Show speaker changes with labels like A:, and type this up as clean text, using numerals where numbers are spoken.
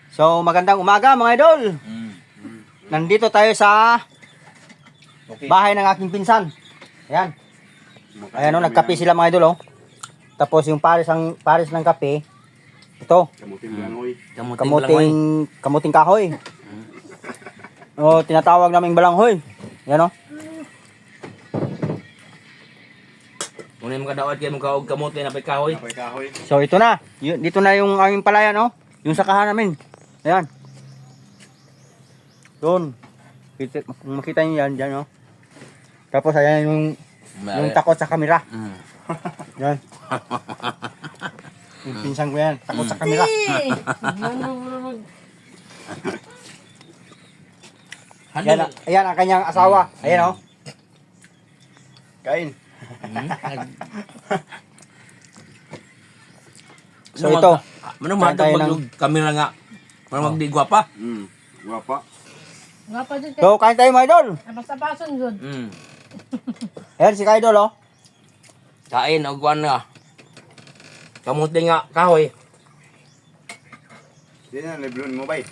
A: So, magandang umaga mga idol. Nandito tayo sa bahay ng aking pinsan. Ayan. Ayan o, nagkape sila mga idol o. Tapos yung pares ng kape, ito, kamuting kahoy. O, tinatawag naming balanghoy. Ayan o.
B: Muna yung makadawat kayo mong kamote na kahoy.
A: So, ito na. Dito na yung aming palayan o. Yung sakahan namin. Ayan. Doon. Kung makita nyo yan, dyan o. Tapos ayan yung takot sa kamera. Yan. Yung pinsan ko yan, takot sa kamera. Ayan ang kanyang asawa. Ayan o. Kain. So ito.
B: Manong matang kamera nga. Manong magdi gwapa.
C: Guwapa.
D: Ngapa dyan kayo?
A: So kain tayo mga idol.
D: Basta pason dyan.
A: Ayan si Kaidol o.
B: Kain og kuan nga. Kamote nga kahoy.
C: Yan ang leblon mo bay.